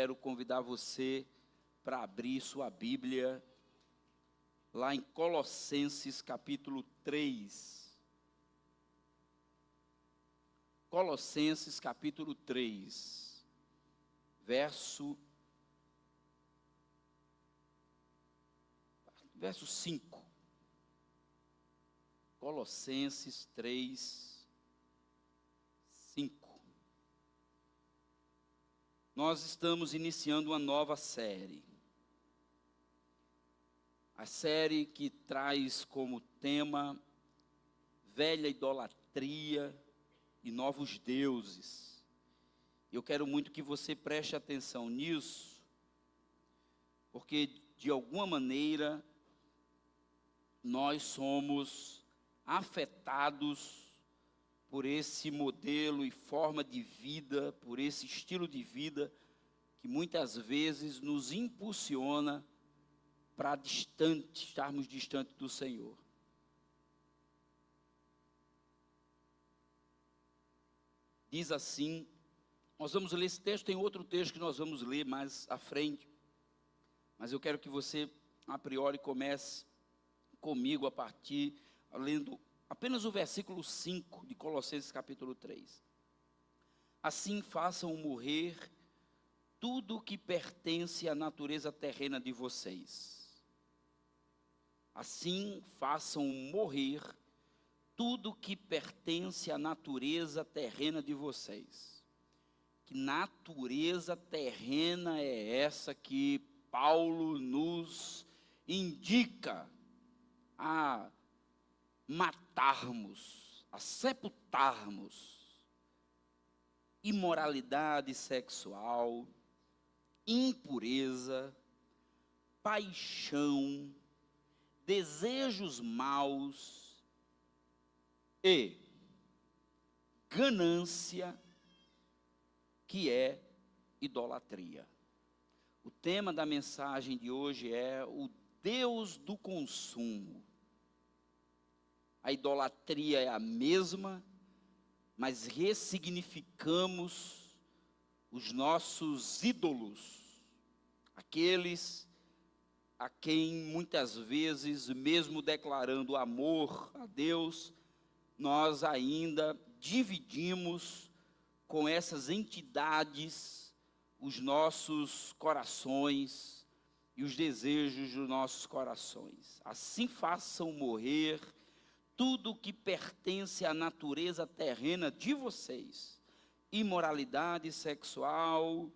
Quero convidar você para abrir sua Bíblia lá em Colossenses capítulo 3. Colossenses capítulo 3, verso 5. Colossenses 3, 5. Nós estamos iniciando uma nova série. A série que traz como tema velha idolatria e novos deuses. Eu quero muito que você preste atenção nisso, porque de alguma maneira nós somos afetados por esse modelo e forma de vida, por esse estilo de vida que muitas vezes nos impulsiona para estarmos distantes do Senhor. Diz assim, nós vamos ler esse texto, tem outro texto que nós vamos ler mais à frente, mas eu quero que você, a priori, comece comigo a partir, lendo apenas o versículo 5 de Colossenses capítulo 3. Assim façam morrer tudo o que pertence à natureza terrena de vocês. Assim façam morrer tudo o que pertence à natureza terrena de vocês. Que natureza terrena é essa que Paulo nos indica a matarmos, a sepultarmos? Imoralidade sexual, impureza, paixão, desejos maus e ganância, que é idolatria. O tema da mensagem de hoje é o Deus do consumo. A idolatria é a mesma, mas ressignificamos os nossos ídolos, aqueles a quem muitas vezes, mesmo declarando amor a Deus, nós ainda dividimos com essas entidades os nossos corações e os desejos dos nossos corações. Assim façam morrer tudo que pertence à natureza terrena de vocês: imoralidade sexual,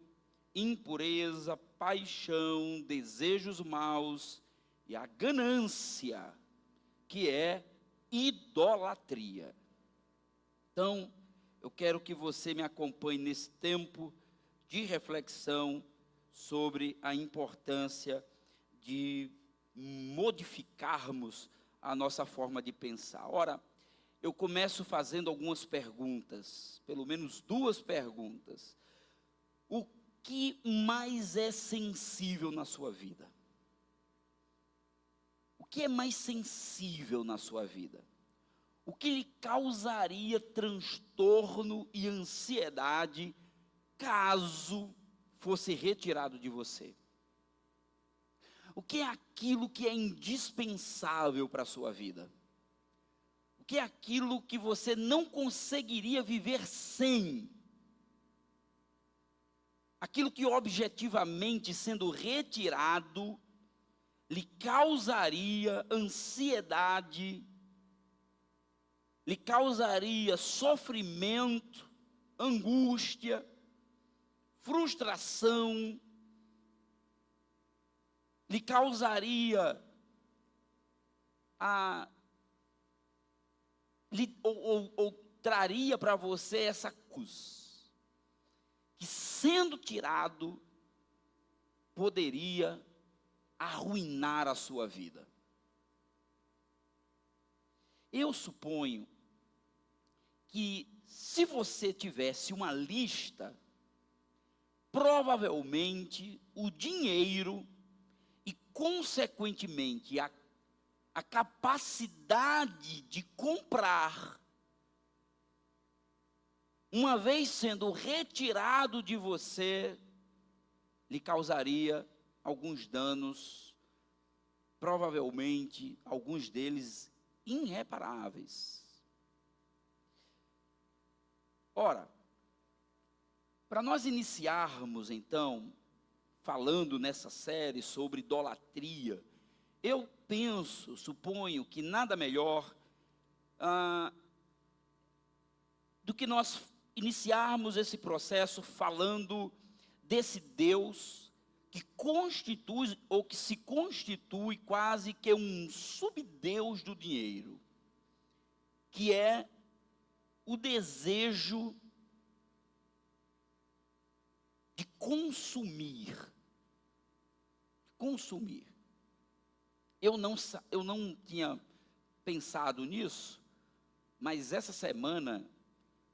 impureza, paixão, desejos maus e a ganância, que é idolatria. Então, eu quero que você me acompanhe nesse tempo de reflexão sobre a importância de modificarmos a nossa forma de pensar. Ora, eu começo fazendo algumas perguntas, pelo menos duas perguntas. O que mais é sensível na sua vida? O que é mais sensível na sua vida? O que lhe causaria transtorno e ansiedade caso fosse retirado de você? O que é aquilo que é indispensável para a sua vida? O que é aquilo que você não conseguiria viver sem? Aquilo que objetivamente, sendo retirado, lhe causaria ansiedade, lhe causaria sofrimento, angústia, frustração, lhe causaria ou traria para você essa cruz, que sendo tirado, poderia arruinar a sua vida. Eu suponho que se você tivesse uma lista, provavelmente o dinheiro e, consequentemente, a capacidade de comprar, uma vez sendo retirado de você, lhe causaria alguns danos, provavelmente alguns deles irreparáveis. Ora, para nós iniciarmos então, falando nessa série sobre idolatria, eu suponho que nada melhor do que nós iniciarmos esse processo falando desse Deus que constitui, ou que se constitui quase que um subdeus do dinheiro, que é o desejo de consumir. Consumir. Eu não tinha pensado nisso, mas essa semana,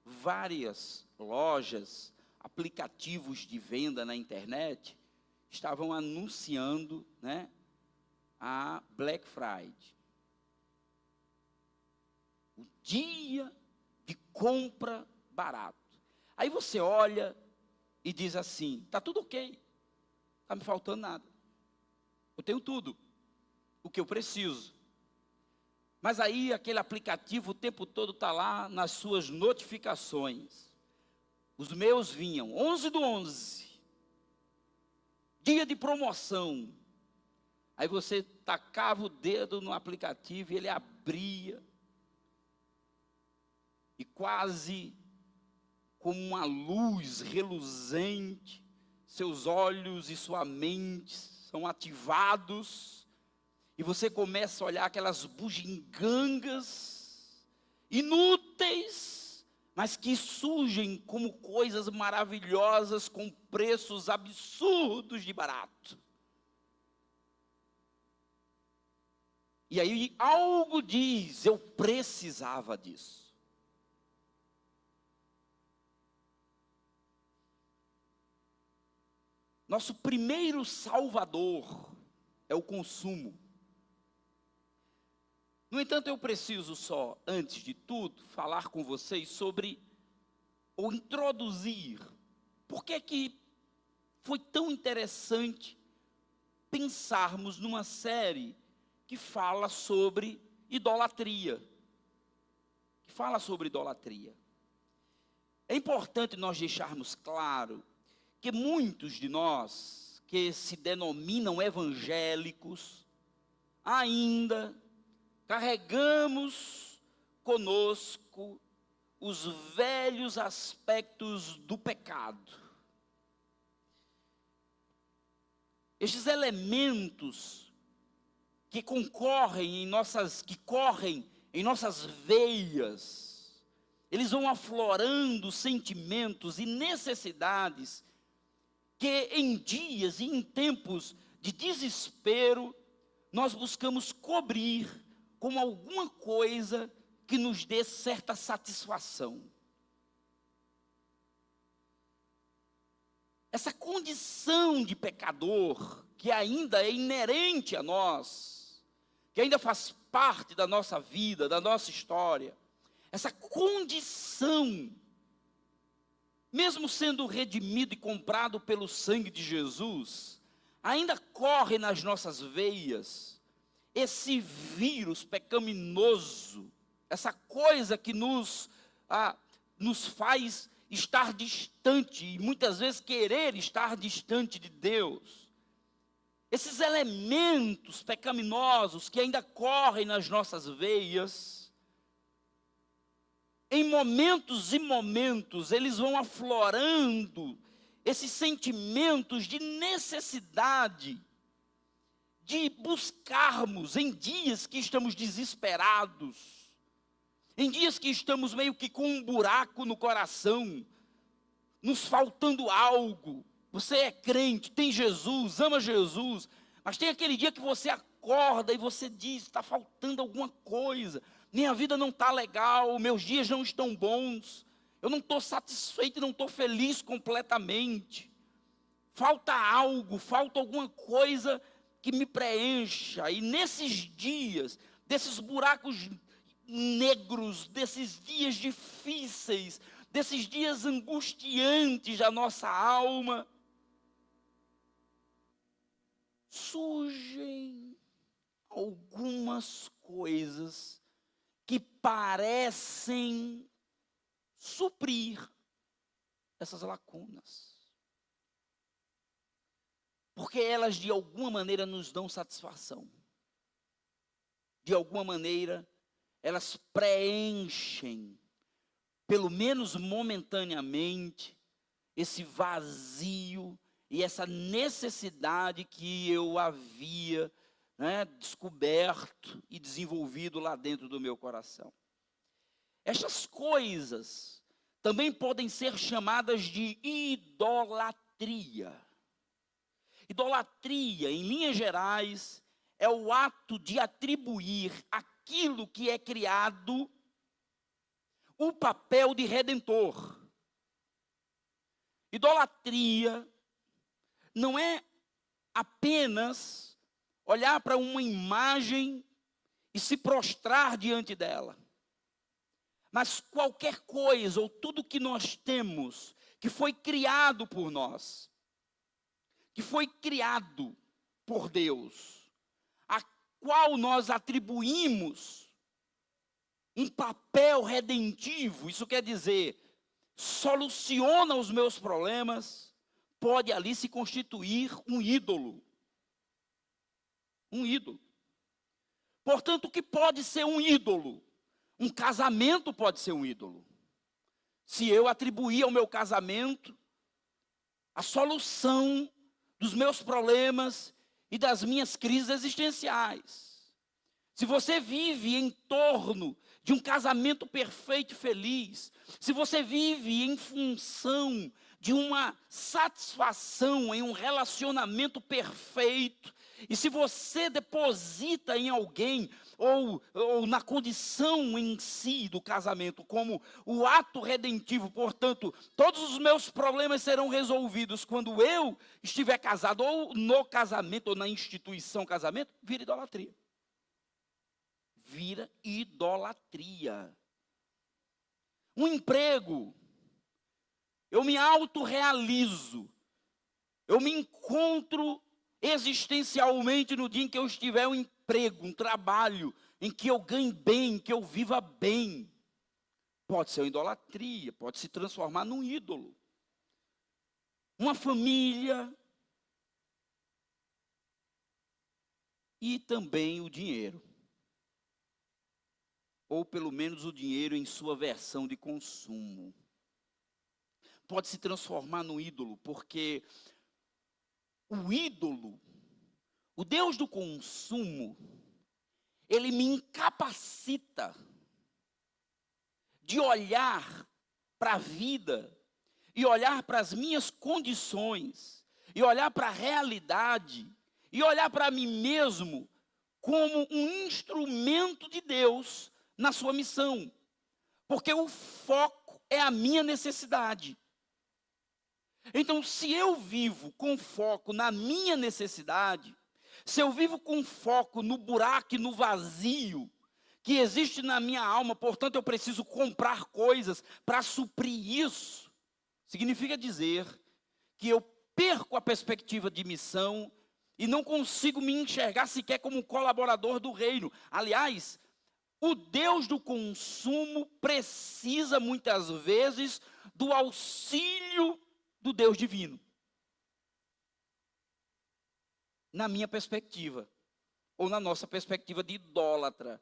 várias lojas, aplicativos de venda na internet, estavam anunciando, né, a Black Friday. O dia de compra barato. Aí você olha e diz assim, está tudo ok, está me faltando nada. Eu tenho tudo, o que eu preciso. Mas aí aquele aplicativo o tempo todo está lá nas suas notificações. Os meus vinham, 11/11, dia de promoção. Aí você tacava o dedo no aplicativo e ele abria. E quase como uma luz reluzente, seus olhos e sua mente são ativados. E você começa a olhar aquelas bugigangas inúteis, mas que surgem como coisas maravilhosas com preços absurdos de barato. E aí algo diz, eu precisava disso. Nosso primeiro salvador é o consumo. No entanto, eu preciso só, antes de tudo, falar com vocês sobre, ou introduzir, por que foi tão interessante pensarmos numa série que fala sobre idolatria. É importante nós deixarmos claro que muitos de nós, que se denominam evangélicos, ainda carregamos conosco os velhos aspectos do pecado. Estes elementos que correm em nossas veias, eles vão aflorando sentimentos e necessidades que em dias e em tempos de desespero, nós buscamos cobrir com alguma coisa que nos dê certa satisfação. Essa condição de pecador, que ainda é inerente a nós, que ainda faz parte da nossa vida, da nossa história, essa condição, mesmo sendo redimido e comprado pelo sangue de Jesus, ainda corre nas nossas veias esse vírus pecaminoso, essa coisa que nos faz estar distante, e muitas vezes querer estar distante de Deus. Esses elementos pecaminosos que ainda correm nas nossas veias, em momentos e momentos, eles vão aflorando esses sentimentos de necessidade, de buscarmos em dias que estamos desesperados, em dias que estamos meio que com um buraco no coração, nos faltando algo. Você é crente, tem Jesus, ama Jesus, mas tem aquele dia que você acorda e você diz, está faltando alguma coisa. Minha vida não está legal, meus dias não estão bons, eu não estou satisfeito e não estou feliz completamente. Falta algo, falta alguma coisa que me preencha. E nesses dias, desses buracos negros, desses dias difíceis, desses dias angustiantes da nossa alma, algumas coisas que parecem suprir essas lacunas. Porque elas, de alguma maneira, nos dão satisfação. De alguma maneira, elas preenchem, pelo menos momentaneamente, esse vazio e essa necessidade que eu havia, descoberto e desenvolvido lá dentro do meu coração. Estas coisas também podem ser chamadas de idolatria. Idolatria, em linhas gerais, é o ato de atribuir àquilo que é criado o papel de redentor. Idolatria não é apenas olhar para uma imagem e se prostrar diante dela. Mas qualquer coisa ou tudo que nós temos que foi criado por nós, que foi criado por Deus, a qual nós atribuímos um papel redentivo, isso quer dizer, soluciona os meus problemas, pode ali se constituir um ídolo. Um ídolo. Portanto, o que pode ser um ídolo? Um casamento pode ser um ídolo. Se eu atribuir ao meu casamento a solução dos meus problemas e das minhas crises existenciais. Se você vive em torno de um casamento perfeito e feliz, se você vive em função de uma satisfação em um relacionamento perfeito, e se você deposita em alguém, ou na condição em si do casamento, como o ato redentivo, portanto, todos os meus problemas serão resolvidos quando eu estiver casado, ou no casamento, ou na instituição casamento, vira idolatria. Vira idolatria. Um emprego, eu me autorrealizo, eu me encontro existencialmente no dia em que eu estiver um emprego, um trabalho, em que eu ganhe bem, em que eu viva bem. Pode ser uma idolatria, pode se transformar num ídolo. Uma família. E também o dinheiro. Ou pelo menos o dinheiro em sua versão de consumo. Pode se transformar num ídolo, porque o ídolo, o Deus do consumo, ele me incapacita de olhar para a vida, e olhar para as minhas condições, e olhar para a realidade, e olhar para mim mesmo como um instrumento de Deus na sua missão. Porque o foco é a minha necessidade. Então, se eu vivo com foco na minha necessidade, se eu vivo com foco no buraco e no vazio que existe na minha alma, portanto eu preciso comprar coisas para suprir isso, significa dizer que eu perco a perspectiva de missão e não consigo me enxergar sequer como colaborador do reino. Aliás, o Deus do consumo precisa muitas vezes do auxílio do Deus divino. Na minha perspectiva, ou na nossa perspectiva de idólatra.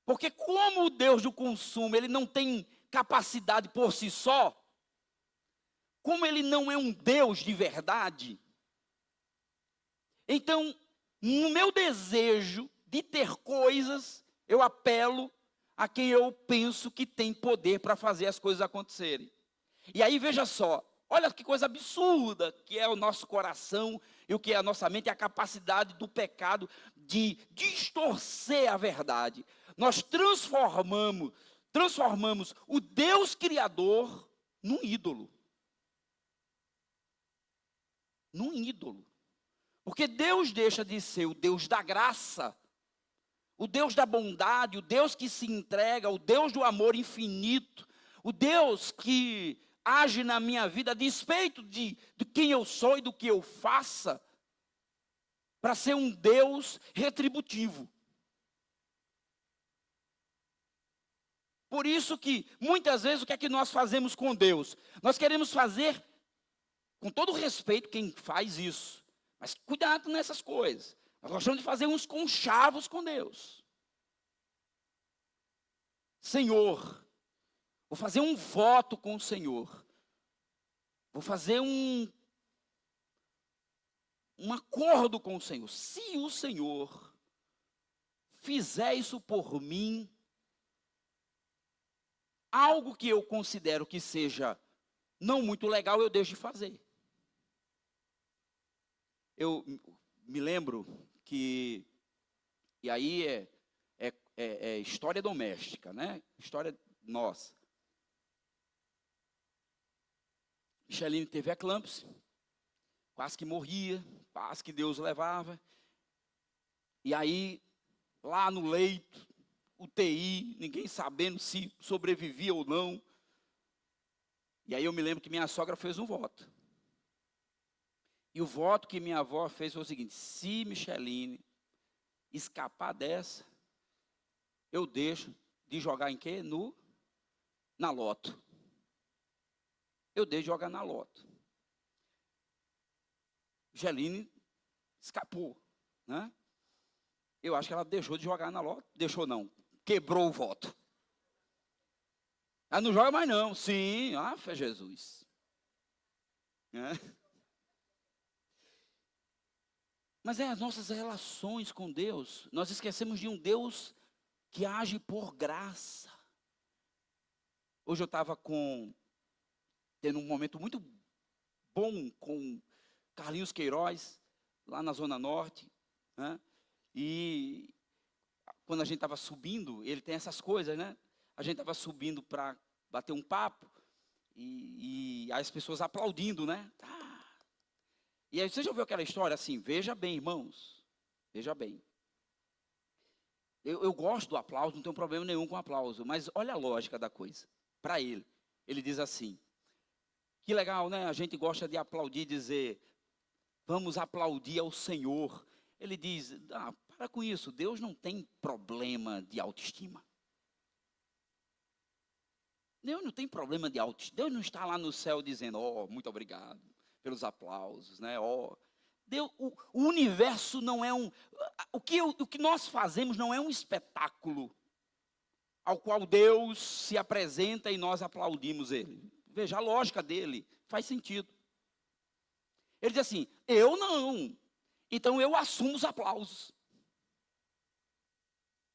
Porque como o Deus do consumo, ele não tem capacidade por si só, como ele não é um Deus de verdade, então, no meu desejo de ter coisas, eu apelo a quem eu penso que tem poder para fazer as coisas acontecerem. E aí, veja só, olha que coisa absurda que é o nosso coração e o que é a nossa mente, a capacidade do pecado de distorcer a verdade. Nós transformamos o Deus Criador num ídolo. Num ídolo. Porque Deus deixa de ser o Deus da graça, o Deus da bondade, o Deus que se entrega, o Deus do amor infinito, o Deus que age na minha vida a despeito de quem eu sou e do que eu faça, para ser um Deus retributivo. Por isso que, muitas vezes, o que é que nós fazemos com Deus? Nós queremos fazer, com todo respeito, quem faz isso. Mas cuidado nessas coisas. Nós gostamos de fazer uns conchavos com Deus. Senhor, vou fazer um voto com o Senhor. Vou fazer um acordo com o Senhor. Se o Senhor fizer isso por mim, algo que eu considero que seja não muito legal, eu deixo de fazer. Eu me lembro que, e aí é história doméstica, né? História nossa. Micheline teve eclâmpsia, quase que morria, quase que Deus levava. E aí, lá no leito, UTI, ninguém sabendo se sobrevivia ou não. E aí eu me lembro que minha sogra fez um voto. E o voto que minha avó fez foi o seguinte: se Micheline escapar dessa, eu deixo de jogar em quê? Na loto. Eu deixo de jogar na loto. Micheline escapou, né? Eu acho que ela deixou de jogar na loto. Deixou não, quebrou o voto. Ela não joga mais não. Sim, fé Jesus. Mas as nossas relações com Deus, nós esquecemos de um Deus que age por graça. Hoje eu estava tendo um momento muito bom com Carlinhos Queiroz, lá na Zona Norte, né? E quando a gente estava subindo, ele tem essas coisas, né? A gente estava subindo para bater um papo, e as pessoas aplaudindo, né? E aí você já ouviu aquela história assim? Veja bem, irmãos, veja bem. Eu gosto do aplauso, não tenho problema nenhum com aplauso, mas olha a lógica da coisa. Para ele diz assim: que legal, né? A gente gosta de aplaudir, dizer, vamos aplaudir ao Senhor. Ele diz, para com isso, Deus não tem problema de autoestima. Deus não tem problema de autoestima. Deus não está lá no céu dizendo, muito obrigado pelos aplausos, né? Deus, o universo não é o que nós fazemos não é um espetáculo ao qual Deus se apresenta e nós aplaudimos ele. Veja, a lógica dele faz sentido. Ele diz assim, eu não, então eu assumo os aplausos.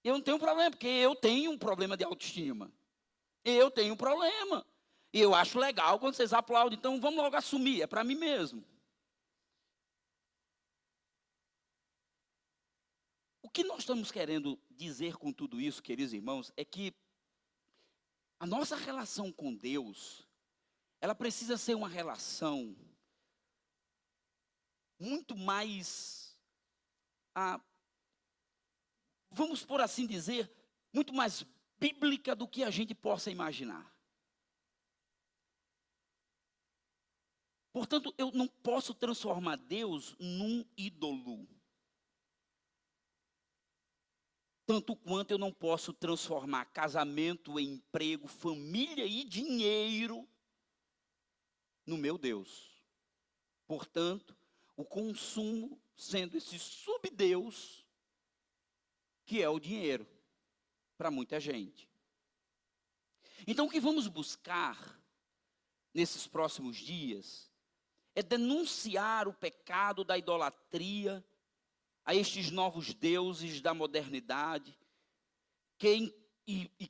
Eu não tenho problema, porque eu tenho um problema de autoestima. Eu tenho um problema. E eu acho legal quando vocês aplaudem, então vamos logo assumir, é para mim mesmo. O que nós estamos querendo dizer com tudo isso, queridos irmãos, é que a nossa relação com Deus, ela precisa ser uma relação muito mais, vamos por assim dizer, muito mais bíblica do que a gente possa imaginar. Portanto, eu não posso transformar Deus num ídolo. Tanto quanto eu não posso transformar casamento, emprego, família e dinheiro no meu Deus. Portanto, o consumo sendo esse subdeus que é o dinheiro para muita gente. Então, o que vamos buscar nesses próximos dias é denunciar o pecado da idolatria a estes novos deuses da modernidade,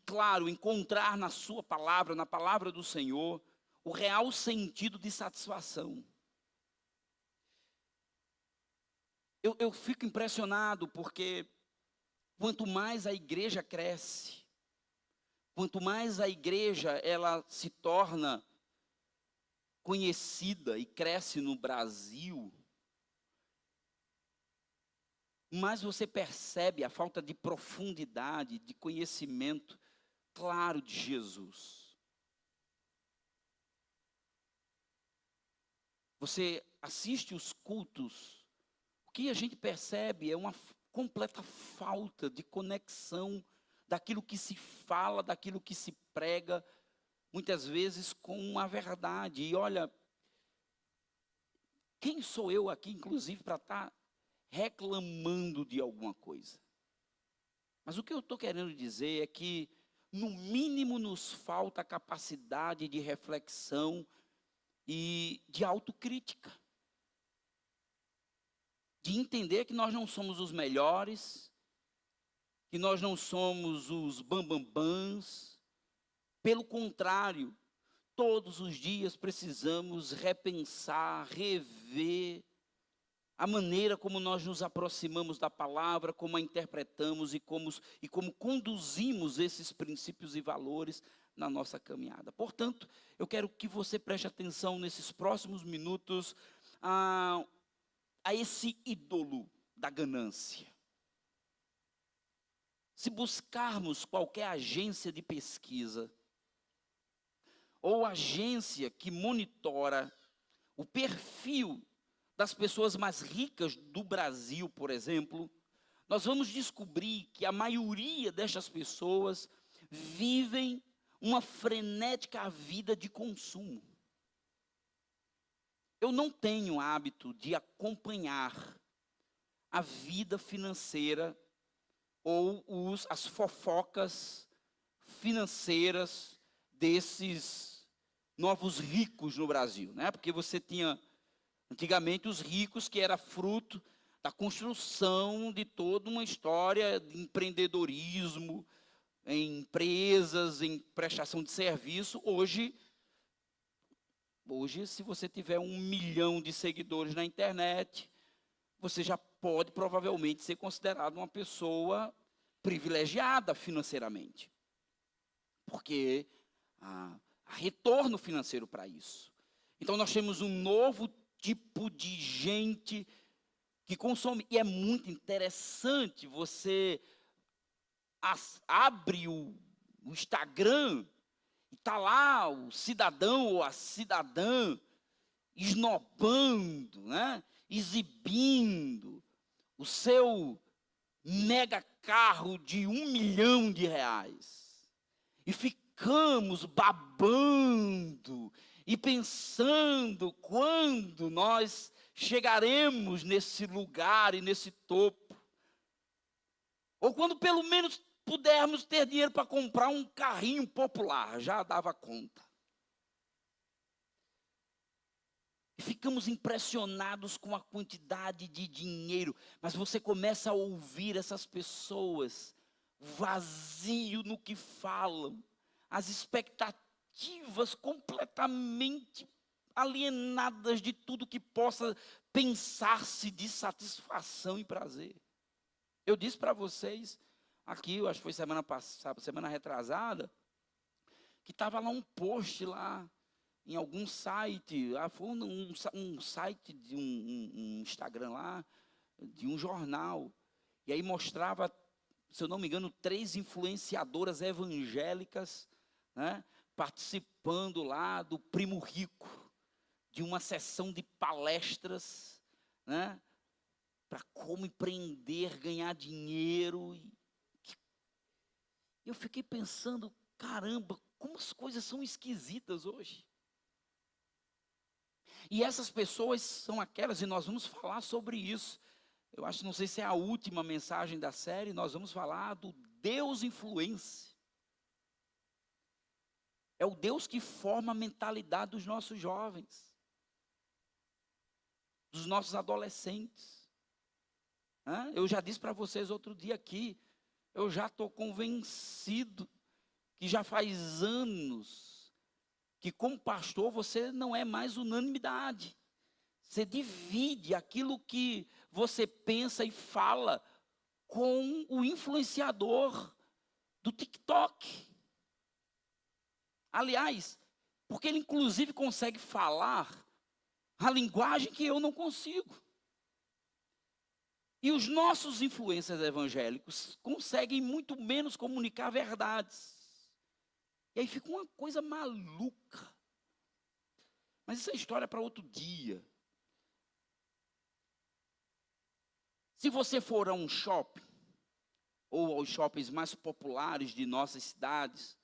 claro, encontrar na sua palavra, na palavra do Senhor, o real sentido de satisfação. Eu fico impressionado porque quanto mais a igreja cresce, quanto mais a igreja ela se torna conhecida e cresce no Brasil, mais você percebe a falta de profundidade, de conhecimento claro de Jesus. Você assiste os cultos, o que a gente percebe é uma completa falta de conexão daquilo que se fala, daquilo que se prega, muitas vezes com a verdade. E olha, quem sou eu aqui, inclusive, para estar reclamando de alguma coisa? Mas o que eu estou querendo dizer é que, no mínimo, nos falta a capacidade de reflexão e de autocrítica. De entender que nós não somos os melhores, que nós não somos os bambambãs. Pelo contrário, todos os dias precisamos repensar, rever a maneira como nós nos aproximamos da palavra, como a interpretamos e como conduzimos esses princípios e valores na nossa caminhada. Portanto, eu quero que você preste atenção nesses próximos minutos a esse ídolo da ganância. Se buscarmos qualquer agência de pesquisa ou agência que monitora o perfil das pessoas mais ricas do Brasil, por exemplo, nós vamos descobrir que a maioria destas pessoas vivem uma frenética vida de consumo. Eu não tenho hábito de acompanhar a vida financeira ou as fofocas financeiras desses novos ricos no Brasil, né? Porque você tinha antigamente os ricos que era fruto da construção de toda uma história de empreendedorismo, em empresas, em prestação de serviço. Hoje, se você tiver 1 milhão de seguidores na internet, você já pode provavelmente ser considerado uma pessoa privilegiada financeiramente. Porque há retorno financeiro para isso. Então nós temos um novo tipo de gente que consome. E é muito interessante, você abre o Instagram e está lá o cidadão ou a cidadã esnobando, né? Exibindo o seu mega carro de R$ 1 milhão. E ficamos babando e pensando quando nós chegaremos nesse lugar e nesse topo. Ou quando pelo menos pudermos ter dinheiro para comprar um carrinho popular, já dava conta. E ficamos impressionados com a quantidade de dinheiro, mas você começa a ouvir essas pessoas vazio no que falam, as expectativas completamente alienadas de tudo que possa pensar-se de satisfação e prazer. Eu disse para vocês aqui, eu acho que foi semana passada, semana retrasada, que estava lá um post lá em algum site, foi um site de um Instagram lá, de um jornal, e aí mostrava, se eu não me engano, 3 influenciadoras evangélicas, né, participando lá do Primo Rico, de uma sessão de palestras, né, para como empreender, ganhar dinheiro. E eu fiquei pensando, caramba, como as coisas são esquisitas hoje. E essas pessoas são aquelas, e nós vamos falar sobre isso. Eu acho, não sei se é a última mensagem da série, nós vamos falar do Deus influência. É o Deus que forma a mentalidade dos nossos jovens, dos nossos adolescentes. Eu já disse para vocês outro dia aqui, eu já estou convencido que já faz anos que, como pastor, você não é mais unanimidade. Você divide aquilo que você pensa e fala com o influenciador do TikTok. Aliás, porque ele inclusive consegue falar a linguagem que eu não consigo. E os nossos influencers evangélicos conseguem muito menos comunicar verdades. E aí fica uma coisa maluca. Mas isso é história para outro dia. Se você for a um shopping, ou aos shoppings mais populares de nossas cidades,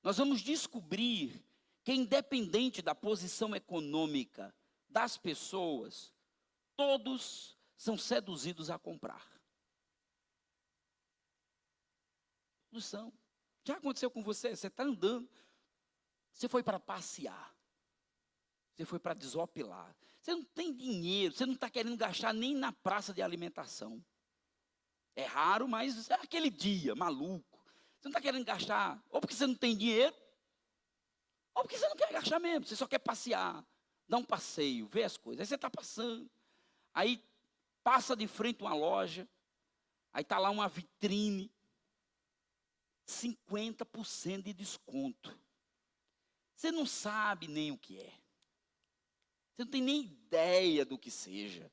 nós vamos descobrir que, independente da posição econômica das pessoas, todos são seduzidos a comprar. Todos são. Já aconteceu com você? Você está andando, você foi para passear, você foi para desopilar, você não tem dinheiro, você não está querendo gastar nem na praça de alimentação. É raro, mas é aquele dia maluco. Você não está querendo gastar, ou porque você não tem dinheiro, ou porque você não quer gastar mesmo. Você só quer passear, dar um passeio, ver as coisas. Aí você está passando, aí passa de frente uma loja, aí está lá uma vitrine, 50% de desconto. Você não sabe nem o que é. Você não tem nem ideia do que seja.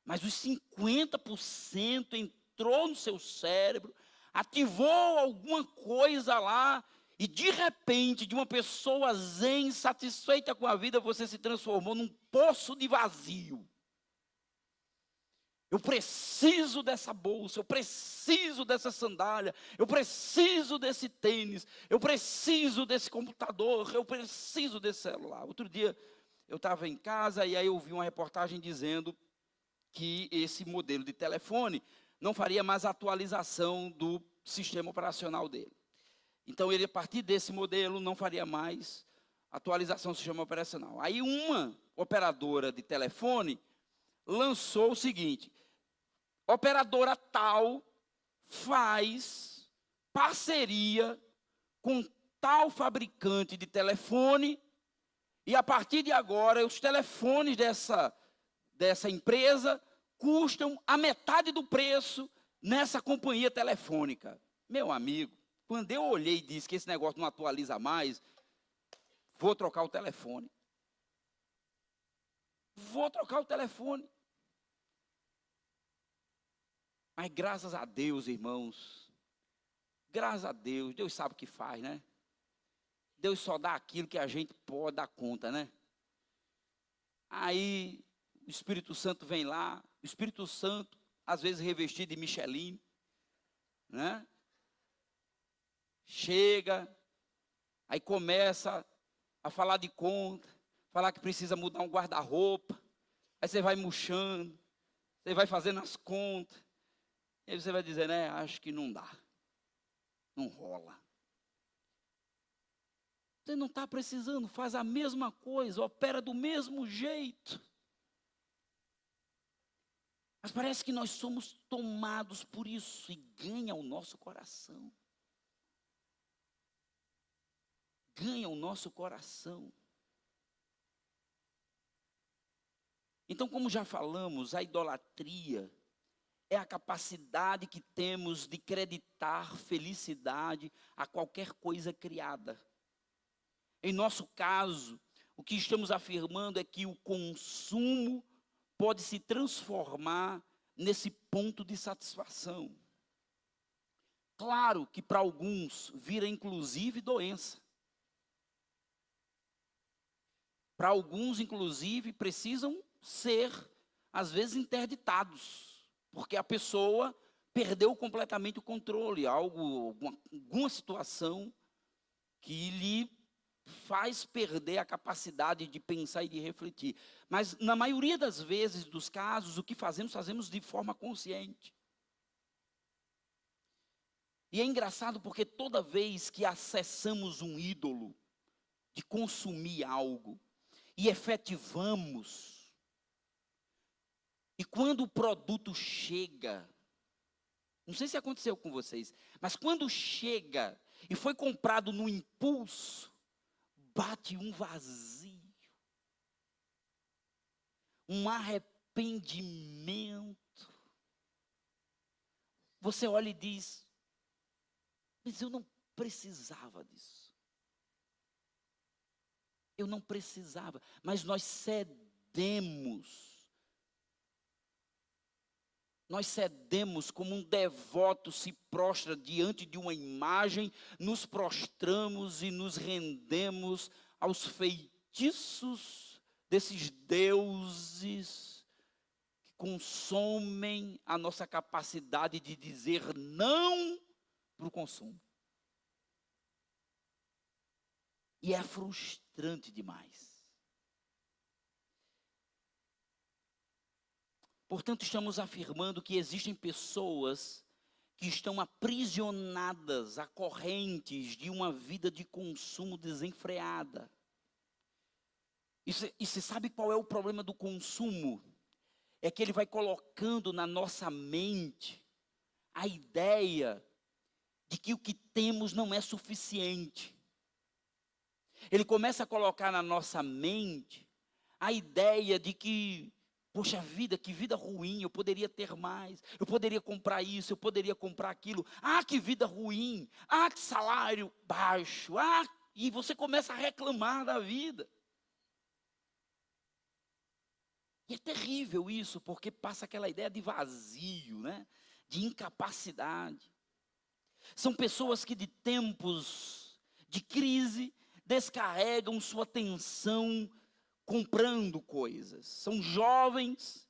Mas os 50% entrou no seu cérebro, ativou alguma coisa lá, e de repente, de uma pessoa zen, satisfeita com a vida, você se transformou num poço de vazio. Eu preciso dessa bolsa, eu preciso dessa sandália, eu preciso desse tênis, eu preciso desse computador, eu preciso desse celular. Outro dia eu estava em casa e aí eu vi uma reportagem dizendo que esse modelo de telefone não faria mais atualização do sistema operacional dele. Então ele, a partir desse modelo, não faria mais atualização do sistema operacional. Aí uma operadora de telefone lançou o seguinte: operadora tal faz parceria com tal fabricante de telefone, e a partir de agora os telefones dessa empresa custam a metade do preço nessa companhia telefônica. Meu amigo, quando eu olhei e disse que esse negócio não atualiza mais, vou trocar o telefone. Vou trocar o telefone. Mas graças a Deus, irmãos, graças a Deus, Deus sabe o que faz, né? Deus só dá aquilo que a gente pode dar conta, né? Aí o Espírito Santo vem lá, o Espírito Santo, às vezes revestido de Michelin, né? Chega, aí começa a falar de conta, falar que precisa mudar um guarda-roupa, aí você vai murchando, você vai fazendo as contas, e aí você vai dizer, né, acho que não dá, não rola. Você não está precisando, faz a mesma coisa, opera do mesmo jeito. Mas parece que nós somos tomados por isso e ganha o nosso coração. Ganha o nosso coração. Então, como já falamos, a idolatria é a capacidade que temos de creditar felicidade a qualquer coisa criada. Em nosso caso, o que estamos afirmando é que o consumo pode se transformar nesse ponto de satisfação. Claro que para alguns vira inclusive doença. Para alguns, inclusive, precisam ser, às vezes, interditados, porque a pessoa perdeu completamente o controle, alguma situação que lhe faz perder a capacidade de pensar e de refletir. Mas, na maioria das vezes, dos casos, o que fazemos de forma consciente. E é engraçado porque toda vez que acessamos um ídolo de consumir algo e efetivamos, e quando o produto chega, não sei se aconteceu com vocês, mas quando chega e foi comprado no impulso, bate um vazio, um arrependimento. Você olha e diz, mas eu não precisava disso. Eu não precisava, mas nós cedemos. Nós cedemos como um devoto se prostra diante de uma imagem, nos prostramos e nos rendemos aos feitiços desses deuses que consomem a nossa capacidade de dizer não para o consumo. E é frustrante demais. Portanto, estamos afirmando que existem pessoas que estão aprisionadas a correntes de uma vida de consumo desenfreada. E você sabe qual é o problema do consumo? É que ele vai colocando na nossa mente a ideia de que o que temos não é suficiente. Ele começa a colocar na nossa mente a ideia de que, poxa vida, que vida ruim, eu poderia ter mais, eu poderia comprar isso, eu poderia comprar aquilo. Ah, que vida ruim, ah, que salário baixo, ah, e você começa a reclamar da vida. E é terrível isso, porque passa aquela ideia de vazio, né? De incapacidade. São pessoas que de tempos de crise descarregam sua atenção comprando coisas. São jovens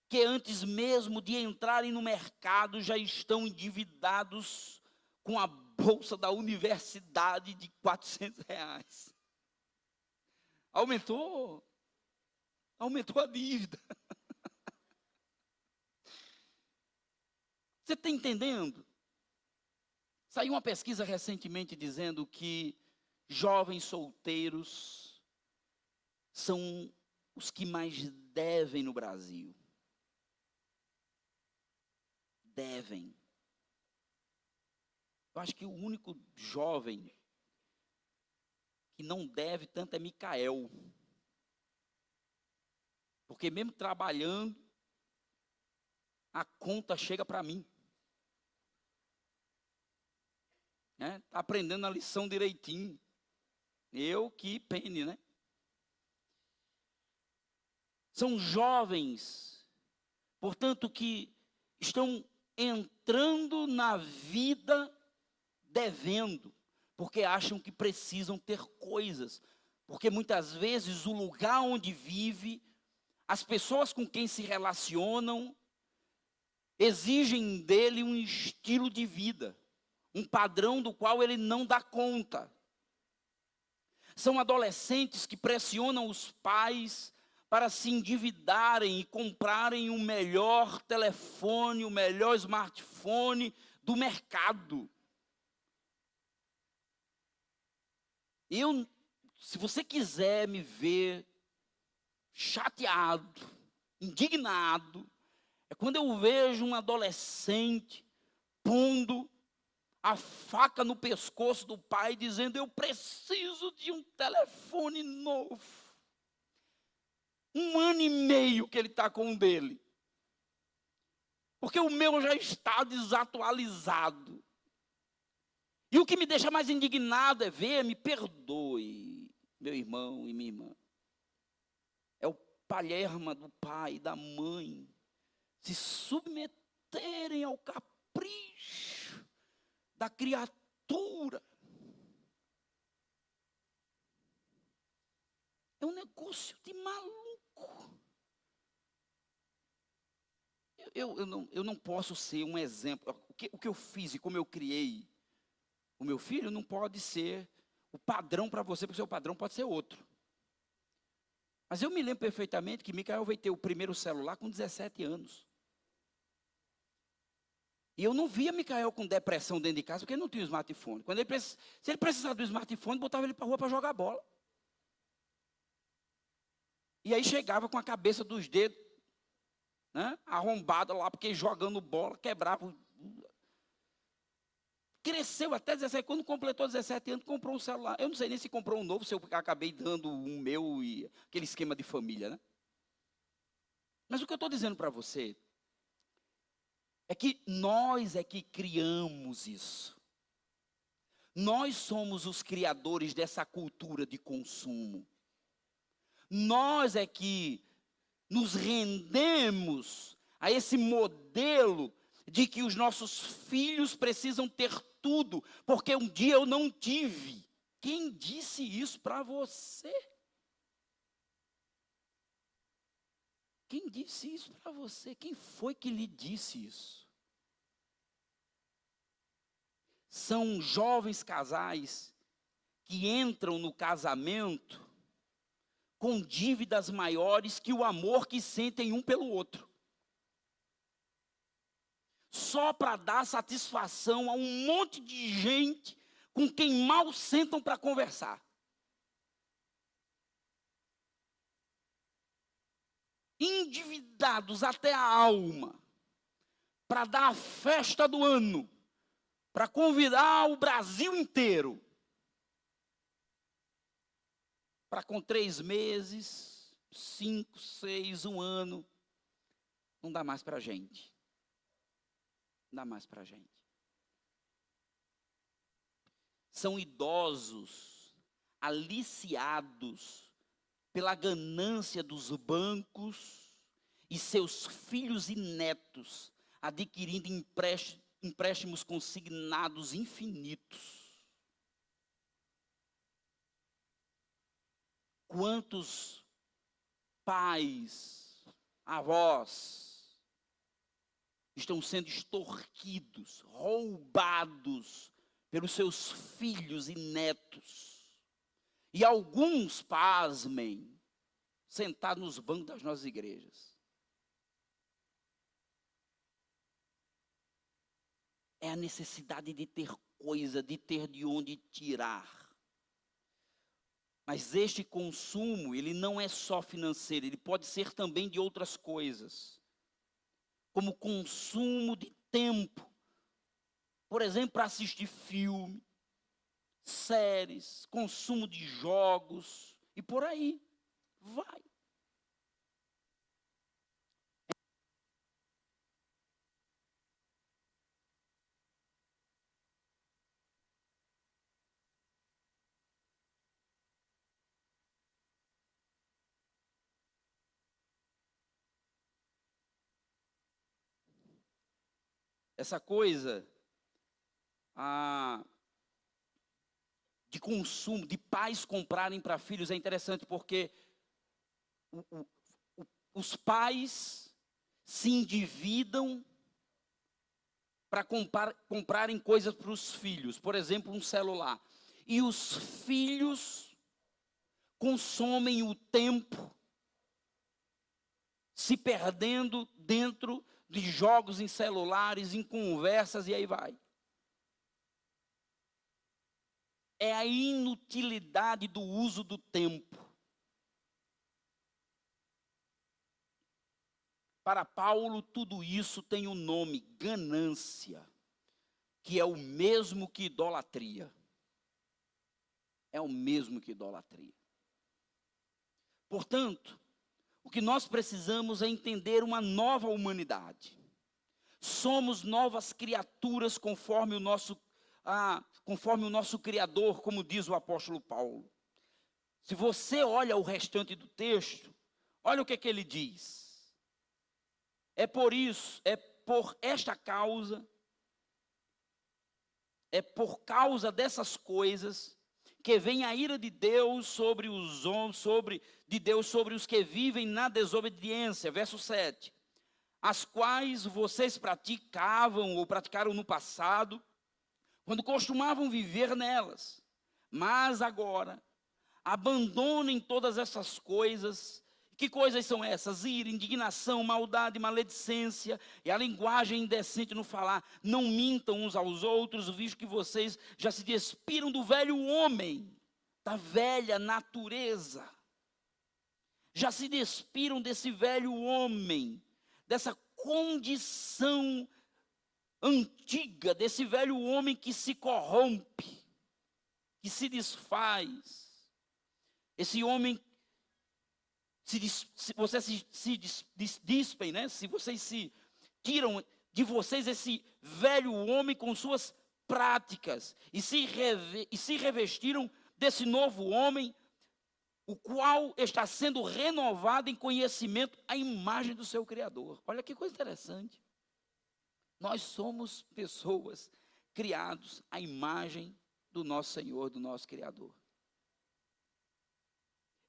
que antes mesmo de entrarem no mercado já estão endividados com a bolsa da universidade de R$ 400. Aumentou a dívida. Você está entendendo? Saiu uma pesquisa recentemente dizendo que jovens solteiros são os que mais devem no Brasil. Devem. Eu acho que o único jovem que não deve tanto é Micael. Porque mesmo trabalhando, a conta chega para mim. Está aprendendo a lição direitinho. Eu que pene, né? São jovens, portanto, que estão entrando na vida devendo, porque acham que precisam ter coisas. Porque muitas vezes o lugar onde vive, as pessoas com quem se relacionam, exigem dele um estilo de vida, um padrão do qual ele não dá conta. São adolescentes que pressionam os pais para se endividarem e comprarem o melhor telefone, o melhor smartphone do mercado. Se você quiser me ver chateado, indignado, é quando eu vejo um adolescente pondo a faca no pescoço do pai, dizendo: eu preciso de um telefone novo. 1 ano e meio que ele está com o dele. Porque o meu já está desatualizado. E o que me deixa mais indignado é ver, me perdoe, meu irmão e minha irmã, é o palerma do pai e da mãe se submeterem ao capricho da criatura. É um negócio de maluco. Eu não posso ser um exemplo. O que eu fiz e como eu criei o meu filho não pode ser o padrão para você, porque o seu padrão pode ser outro. Mas eu me lembro perfeitamente que Micael veio ter o primeiro celular com 17 anos. E eu não via Micael com depressão dentro de casa, porque ele não tinha smartphone. Se ele precisava do smartphone, botava ele para a rua para jogar bola. E aí chegava com a cabeça dos dedos, né, arrombada lá, porque jogando bola, quebrava. Cresceu até 17, quando completou 17 anos, comprou um celular. Eu não sei nem se comprou um novo, se eu acabei dando um meu e aquele esquema de família, né? Mas o que eu estou dizendo para você é que nós é que criamos isso. Nós somos os criadores dessa cultura de consumo. Nós é que nos rendemos a esse modelo de que os nossos filhos precisam ter tudo, porque um dia eu não tive. Quem disse isso para você? quem disse isso para você? Quem foi que lhe disse isso? São jovens casais que entram no casamento com dívidas maiores que o amor que sentem um pelo outro. Só para dar satisfação a um monte de gente com quem mal sentam para conversar. Endividados até a alma, para dar a festa do ano, para convidar o Brasil inteiro, para com 3 meses, 5, 6, 1 ano, não dá mais para a gente. Não dá mais para a gente. São idosos, aliciados pela ganância dos bancos e seus filhos e netos, adquirindo empréstimos consignados infinitos. Quantos pais, avós, estão sendo extorquidos, roubados pelos seus filhos e netos. E alguns, pasmem, sentados nos bancos das nossas igrejas. É a necessidade de ter coisa, de ter de onde tirar. Mas este consumo, ele não é só financeiro, ele pode ser também de outras coisas. Como consumo de tempo. Por exemplo, para assistir filme, séries, consumo de jogos, e por aí vai. Essa coisa de consumo, de pais comprarem para filhos, é interessante porque os pais se endividam para comprarem coisas para os filhos, por exemplo, um celular. E os filhos consomem o tempo se perdendo dentro de jogos em celulares, em conversas e aí vai. É a inutilidade do uso do tempo. Para Paulo, tudo isso tem um nome, ganância, que é o mesmo que idolatria. É o mesmo que idolatria. Portanto, o que nós precisamos é entender uma nova humanidade. Somos novas criaturas conforme o nosso Criador, como diz o apóstolo Paulo. Se você olha o restante do texto, olha o que ele diz. É por esta causa, é por causa dessas coisas que vem a ira de Deus sobre os homens, sobre os que vivem na desobediência. Verso 7. As quais vocês praticavam ou praticaram no passado, quando costumavam viver nelas. Mas agora, abandonem todas essas coisas. Que coisas são essas? Ira, indignação, maldade, maledicência e a linguagem indecente no falar. Não mintam uns aos outros, visto que vocês já se despiram do velho homem, da velha natureza. Já se despiram desse velho homem, dessa condição antiga, desse velho homem que se corrompe, que se desfaz. Esse homem, vocês se dispem, né? Se vocês se tiram de vocês esse velho homem com suas práticas e se revestiram desse novo homem, o qual está sendo renovado em conhecimento à imagem do seu Criador. Olha que coisa interessante. Nós somos pessoas criados à imagem do nosso Senhor, do nosso Criador.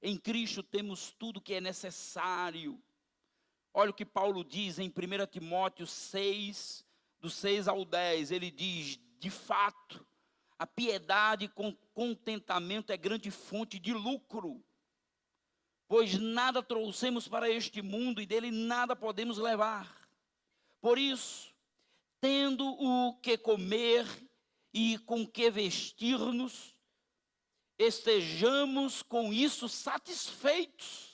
Em Cristo temos tudo que é necessário Olha o que Paulo diz em 1 Timóteo 6, do 6 ao 10. Ele diz: de fato, a piedade com contentamento é grande fonte de lucro, pois nada trouxemos para este mundo e dele nada podemos levar. Por isso, tendo o que comer e com que vestir-nos, estejamos com isso satisfeitos.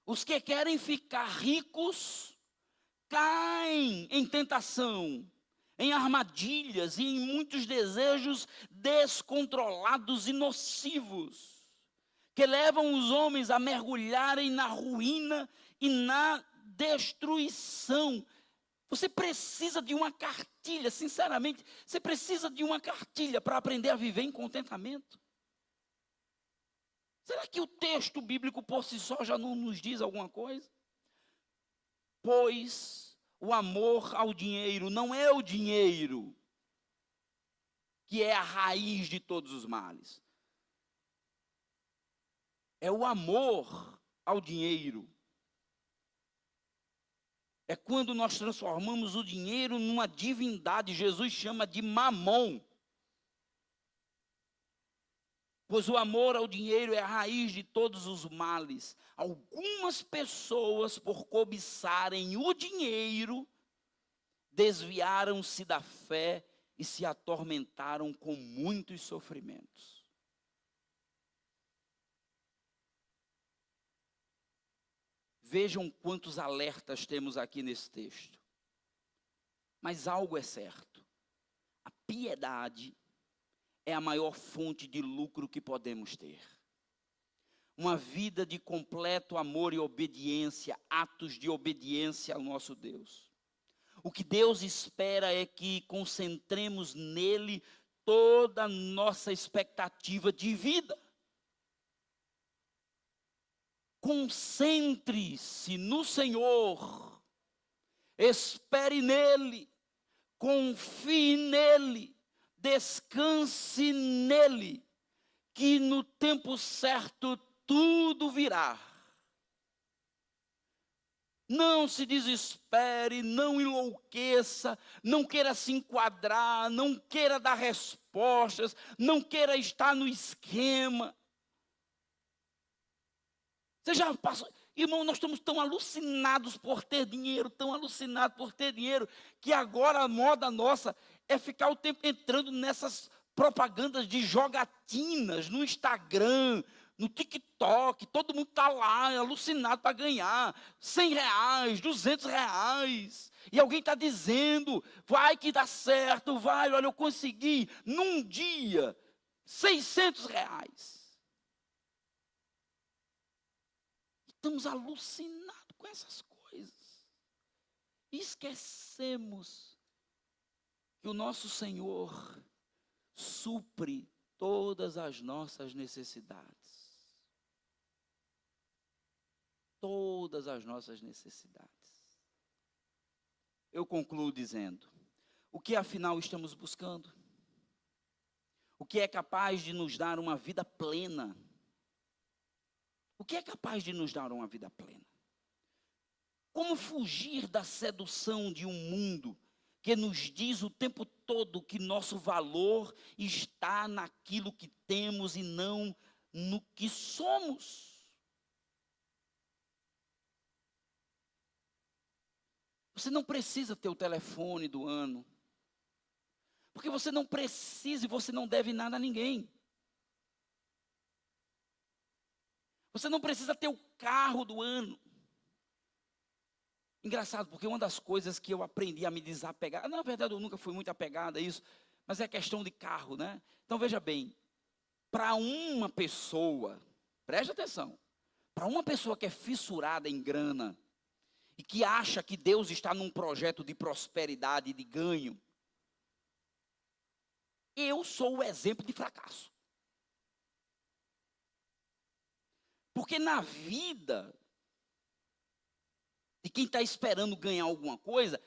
Os que querem ficar ricos caem em tentação, em armadilhas e em muitos desejos descontrolados e nocivos, que levam os homens a mergulharem na ruína e na destruição. Você precisa de uma cartilha, sinceramente, você precisa de uma cartilha para aprender a viver em contentamento. Será que o texto bíblico por si só já não nos diz alguma coisa? Pois o amor ao dinheiro não é o dinheiro que é a raiz de todos os males. É o amor ao dinheiro. É quando nós transformamos o dinheiro numa divindade. Jesus chama de mamon. Pois o amor ao dinheiro é a raiz de todos os males. Algumas pessoas, por cobiçarem o dinheiro, desviaram-se da fé e se atormentaram com muitos sofrimentos. Vejam quantos alertas temos aqui nesse texto. Mas algo é certo: a piedade é a maior fonte de lucro que podemos ter. Uma vida de completo amor e obediência, atos de obediência ao nosso Deus. O que Deus espera é que concentremos nele toda a nossa expectativa de vida. Concentre-se no Senhor, espere nele, confie nele, descanse nele, que no tempo certo tudo virá. Não se desespere, não enlouqueça, não queira se enquadrar, não queira dar respostas, não queira estar no esquema. Você já passou... Irmão, nós estamos tão alucinados por ter dinheiro, tão alucinados por ter dinheiro, que agora a moda nossa é ficar o tempo entrando nessas propagandas de jogatinas no Instagram, no TikTok. Todo mundo está lá, alucinado para ganhar R$100, R$200. E alguém está dizendo, vai que dá certo, vai, olha, eu consegui, num dia, R$600. Estamos alucinados com essas coisas. E esquecemos que o nosso Senhor supre todas as nossas necessidades. Todas as nossas necessidades. Eu concluo dizendo, o que afinal estamos buscando? O que é capaz de nos dar uma vida plena? O que é capaz de nos dar uma vida plena? Como fugir da sedução de um mundo que nos diz o tempo todo que nosso valor está naquilo que temos e não no que somos? Você não precisa ter o telefone do ano, porque você não precisa e você não deve nada a ninguém. Você não precisa ter o carro do ano. Engraçado, porque uma das coisas que eu aprendi a me desapegar, na verdade eu nunca fui muito apegado a isso, mas é questão de carro, né? Então veja bem, para uma pessoa, preste atenção, para uma pessoa que é fissurada em grana, e que acha que Deus está num projeto de prosperidade e de ganho, eu sou o exemplo de fracasso. Porque na vida de quem está esperando ganhar alguma coisa,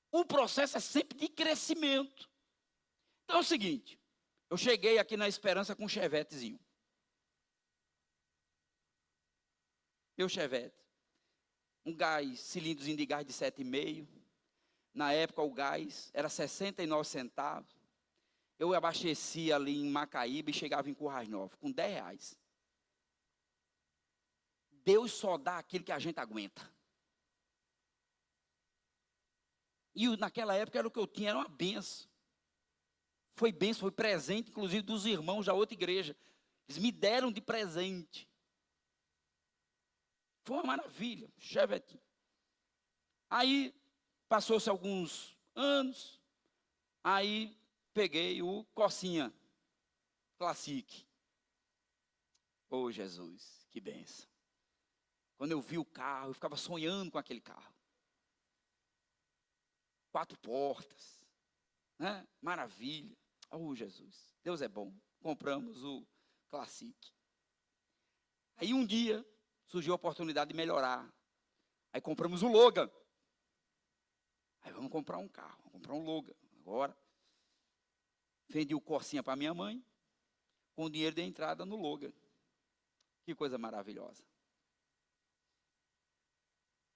o processo é sempre de crescimento. Então é o seguinte, eu cheguei aqui na Esperança com um chevetezinho. meu Chevette. Um gás, cilindrozinho de gás de 7,5. Na época o gás era 69 centavos. Eu abastecia ali em Macaíba e chegava em Currais Novos, com R$ 10. Deus só dá aquilo que a gente aguenta. E naquela época era o que eu tinha, era uma benção. Foi benção, foi presente, inclusive dos irmãos da outra igreja. Eles me deram de presente. Foi uma maravilha, Chevette. Aí, passou-se alguns anos, aí peguei o Corsinha Classic. Oh, Jesus, que benção. Quando eu vi o carro, eu ficava sonhando com aquele carro. 4 portas, né? Maravilha. Oh, Jesus, Deus é bom. Compramos o Classic. Aí um dia surgiu a oportunidade de melhorar. Aí compramos o Logan. Aí vamos comprar um carro, vamos comprar um Logan agora. Vendi o Corsinha para minha mãe, com o dinheiro de entrada no Logan. Que coisa maravilhosa.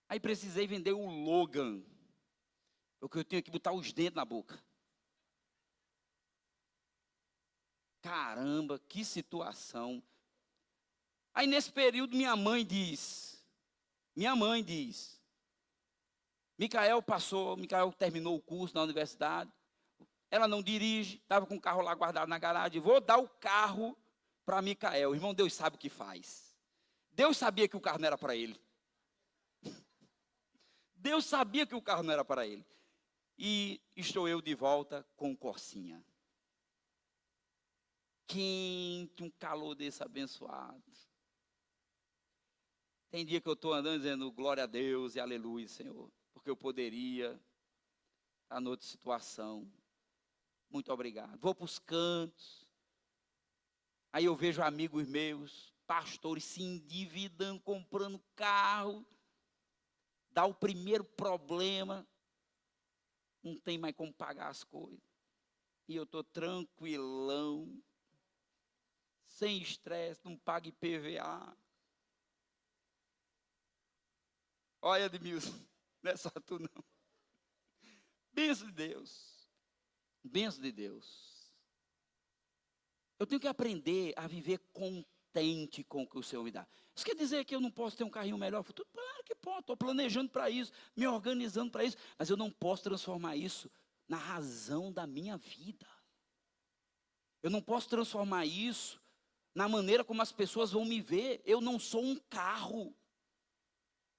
Aí precisei vender o Logan, porque eu tinha que botar os dentes na boca. Caramba, que situação. Aí nesse período minha mãe diz, Micael terminou o curso na universidade, ela não dirige, estava com o carro lá guardado na garagem, vou dar o carro para Micael. Irmão, Deus sabe o que faz. Deus sabia que o carro não era para ele. Deus sabia que o carro não era para ele. E estou eu de volta com o Corsinha. Quente, um calor desse abençoado. Tem dia que eu estou andando dizendo glória a Deus e aleluia, Senhor. Porque eu poderia estar em outra situação. Muito obrigado. Vou para os cantos. Aí eu vejo amigos meus, pastores se endividando, comprando carro. Dá o primeiro problema. Não tem mais como pagar as coisas. E eu estou tranquilão. Sem estresse, não pago IPVA. Olha, Edmilson, não é só tu não. Bênção de Deus. Bênção de Deus. Eu tenho que aprender a viver contente com o que o Senhor me dá. Isso quer dizer que eu não posso ter um carrinho melhor no futuro? Claro que posso, estou planejando para isso, me organizando para isso. Mas eu não posso transformar isso na razão da minha vida. Eu não posso transformar isso na maneira como as pessoas vão me ver. Eu não sou um carro.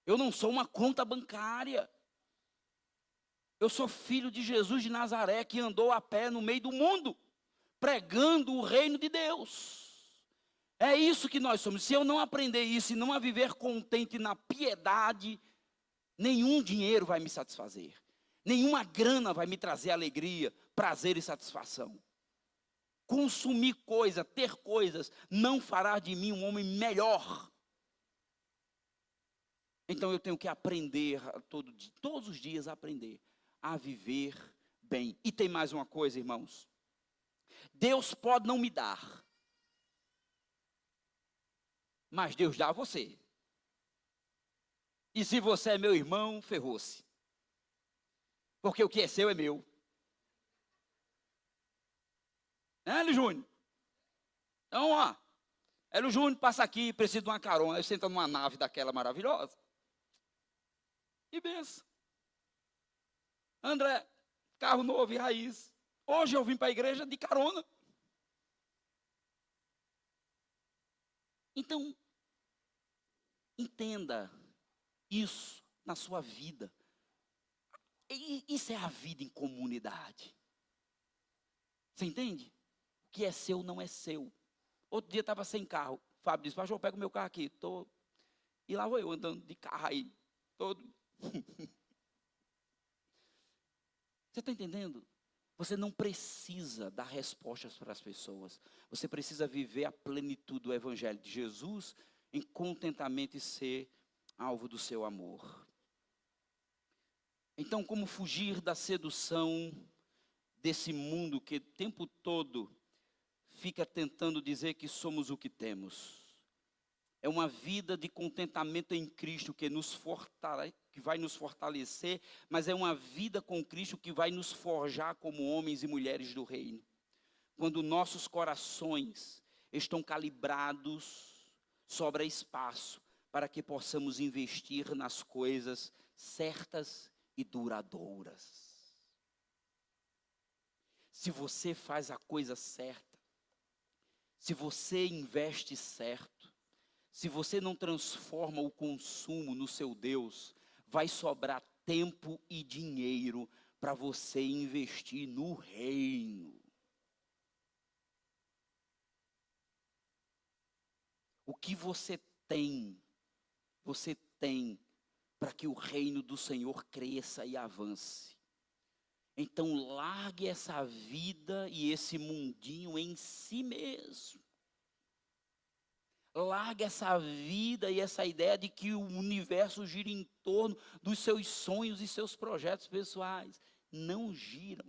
Eu não sou uma conta bancária. Eu sou filho de Jesus de Nazaré, que andou a pé no meio do mundo, pregando o reino de Deus. É isso que nós somos. Se eu não aprender isso e não a viver contente na piedade, nenhum dinheiro vai me satisfazer. Nenhuma grana vai me trazer alegria, prazer e satisfação. Consumir coisa, ter coisas, não fará de mim um homem melhor. Então eu tenho que aprender, todos os dias aprender a viver bem. E tem mais uma coisa, irmãos. Deus pode não me dar, mas Deus dá a você. E se você é meu irmão, ferrou-se. Porque o que é seu é meu. Hélio Júnior? Então, ó, Hélio Júnior passa aqui, precisa de uma carona. Aí senta numa nave daquela maravilhosa. E benção. André, carro novo e raiz. Hoje eu vim para a igreja de carona. Então, entenda isso na sua vida. Isso é a vida em comunidade. Você entende? O que é seu não é seu. Outro dia estava sem carro. O Fábio disse, pastor, eu pego meu carro aqui. E lá vou eu andando de carro aí. Todo. Você está entendendo? Você não precisa dar respostas para as pessoas. Você precisa viver a plenitude do Evangelho de Jesus em contentamento e ser alvo do seu amor. Então, como fugir da sedução desse mundo que o tempo todo fica tentando dizer que somos o que temos? é uma vida de contentamento em Cristo que vai nos fortalecer, mas é uma vida com Cristo que vai nos forjar como homens e mulheres do reino. Quando nossos corações estão calibrados, sobra espaço para que possamos investir nas coisas certas e duradouras. Se você faz a coisa certa, se você investe certo, se você não transforma o consumo no seu Deus, vai sobrar tempo e dinheiro para você investir no reino. O que você tem para que o reino do Senhor cresça e avance. Então largue essa vida e esse mundinho em si mesmo. Largue essa vida e essa ideia de que o universo gira em torno dos seus sonhos e seus projetos pessoais. Não giram.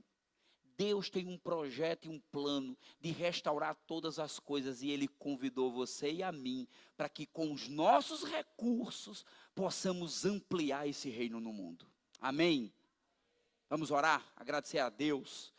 Deus tem um projeto e um plano de restaurar todas as coisas e Ele convidou você e a mim para que com os nossos recursos possamos ampliar esse reino no mundo. Amém? Vamos orar, agradecer a Deus.